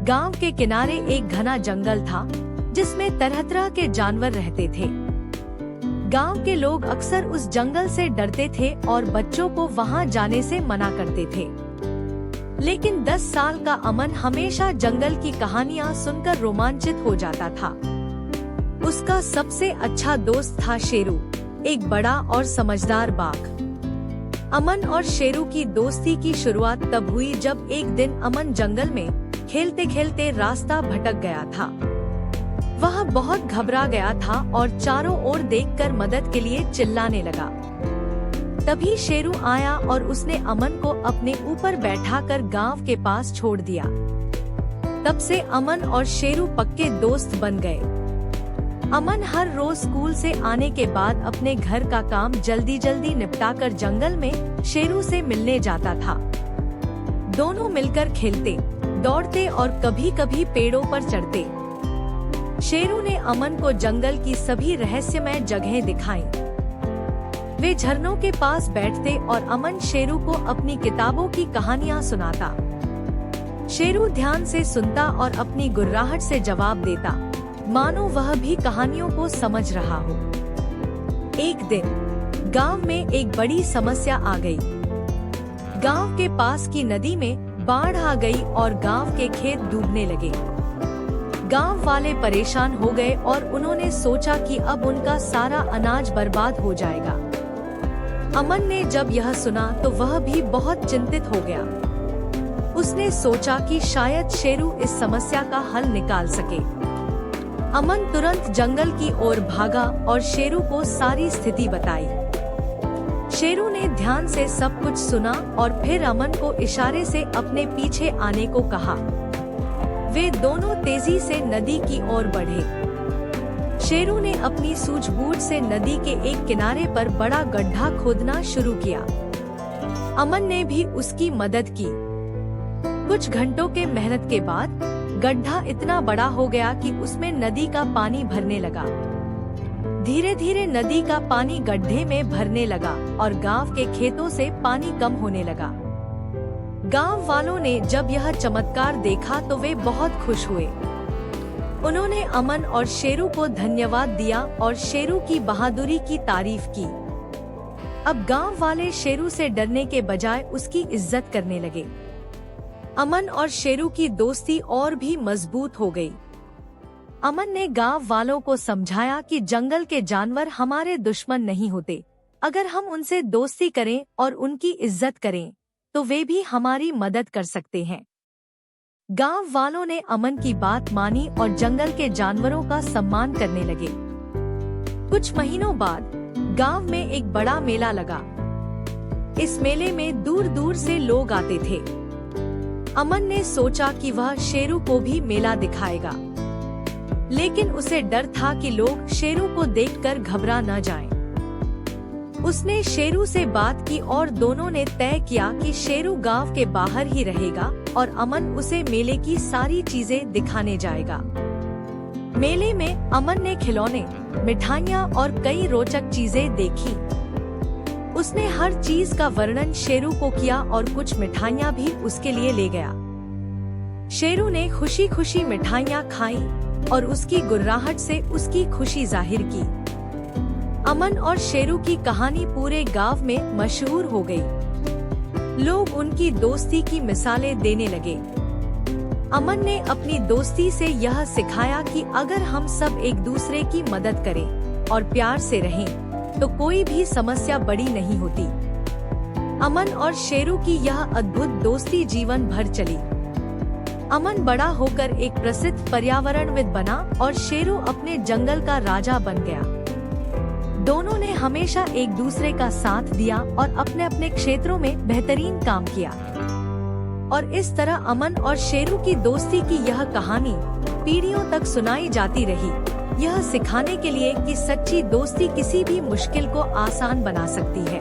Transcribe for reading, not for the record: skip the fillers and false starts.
गांव के किनारे एक घना जंगल था जिसमें तरह तरह के जानवर रहते थे। गांव के लोग अक्सर उस जंगल से डरते थे और बच्चों को वहां जाने से मना करते थे। लेकिन 10 साल का अमन हमेशा जंगल की कहानियां सुनकर रोमांचित हो जाता था। उसका सबसे अच्छा दोस्त था शेरू, एक बड़ा और समझदार बाघ। अमन और शेरू की दोस्ती की शुरुआत तब हुई जब एक दिन अमन जंगल में खेलते खेलते रास्ता भटक गया था। वह बहुत घबरा गया था और चारों ओर देखकर मदद के लिए चिल्लाने लगा। तभी शेरू आया और उसने अमन को अपने ऊपर बैठाकर गांव के पास छोड़ दिया। तब से अमन और शेरू पक्के दोस्त बन गए। अमन हर रोज स्कूल से आने के बाद अपने घर का काम जल्दी जल्दी निपटाकर जंगल में शेरू से मिलने जाता था। दोनों मिलकर खेलते, दौड़ते और कभी कभी पेड़ों पर चढ़ते। शेरू ने अमन को जंगल की सभी रहस्यमय जगहें दिखाईं। वे झरनों के पास बैठते और अमन शेरू को अपनी किताबों की कहानियां सुनाता। शेरू ध्यान से सुनता और अपनी गुर्राहट से जवाब देता, मानो वह भी कहानियों को समझ रहा हो। एक दिन गांव में एक बड़ी समस्या आ गई। गांव के पास की नदी में बाढ़ आ गई और गांव के खेत डूबने लगे। गांव वाले परेशान हो गए और उन्होंने सोचा कि अब उनका सारा अनाज बर्बाद हो जाएगा। अमन ने जब यह सुना तो वह भी बहुत चिंतित हो गया। उसने सोचा कि शायद शेरू इस समस्या का हल निकाल सके। अमन तुरंत जंगल की ओर भागा और शेरू को सारी स्थिति बताई। शेरू ने ध्यान से सब कुछ सुना और फिर अमन को इशारे से अपने पीछे आने को कहा। वे दोनों तेजी से नदी की ओर बढ़े। शेरू ने अपनी सूझबूझ से नदी के एक किनारे पर बड़ा गड्ढा खोदना शुरू किया। अमन ने भी उसकी मदद की। कुछ घंटों के मेहनत के बाद गड्ढा इतना बड़ा हो गया कि उसमें नदी का पानी भरने लगा। धीरे धीरे नदी का पानी गड्ढे में भरने लगा और गांव के खेतों से पानी कम होने लगा। गांव वालों ने जब यह चमत्कार देखा तो वे बहुत खुश हुए। उन्होंने अमन और शेरू को धन्यवाद दिया और शेरू की बहादुरी की तारीफ की। अब गांव वाले शेरू से डरने के बजाय उसकी इज्जत करने लगे। अमन और शेरू की दोस्ती और भी मजबूत हो गई। अमन ने गांव वालों को समझाया कि जंगल के जानवर हमारे दुश्मन नहीं होते। अगर हम उनसे दोस्ती करें और उनकी इज्जत करें, तो वे भी हमारी मदद कर सकते हैं। गांव वालों ने अमन की बात मानी और जंगल के जानवरों का सम्मान करने लगे। कुछ महीनों बाद गांव में एक बड़ा मेला लगा। इस मेले में दूर दूर से लोग आते थे। अमन ने सोचा कि वह शेरू को भी मेला दिखाएगा, लेकिन उसे डर था कि लोग शेरू को देखकर घबरा न जाएं। उसने शेरू से बात की और दोनों ने तय किया कि शेरू गांव के बाहर ही रहेगा और अमन उसे मेले की सारी चीजें दिखाने जाएगा। मेले में अमन ने खिलौने, मिठाइयाँ और कई रोचक चीजें देखी। उसने हर चीज का वर्णन शेरू को किया और कुछ मिठाइयाँ भी उसके लिए ले गया। शेरू ने खुशी खुशी मिठाइयाँ खाई और उसकी गुर्राहट से उसकी खुशी जाहिर की। अमन और शेरू की कहानी पूरे गांव में मशहूर हो गई। लोग उनकी दोस्ती की मिसालें देने लगे। अमन ने अपनी दोस्ती से यह सिखाया कि अगर हम सब एक दूसरे की मदद करें और प्यार से रहें, तो कोई भी समस्या बड़ी नहीं होती। अमन और शेरू की यह अद्भुत दोस्ती जीवन भर चली। अमन बड़ा होकर एक प्रसिद्ध पर्यावरणविद बना और शेरू अपने जंगल का राजा बन गया। दोनों ने हमेशा एक दूसरे का साथ दिया और अपने अपने क्षेत्रों में बेहतरीन काम किया। और इस तरह अमन और शेरू की दोस्ती की यह कहानी पीढ़ियों तक सुनाई जाती रही। यह सिखाने के लिए कि सच्ची दोस्ती किसी भी मुश्किल को आसान बना सकती है।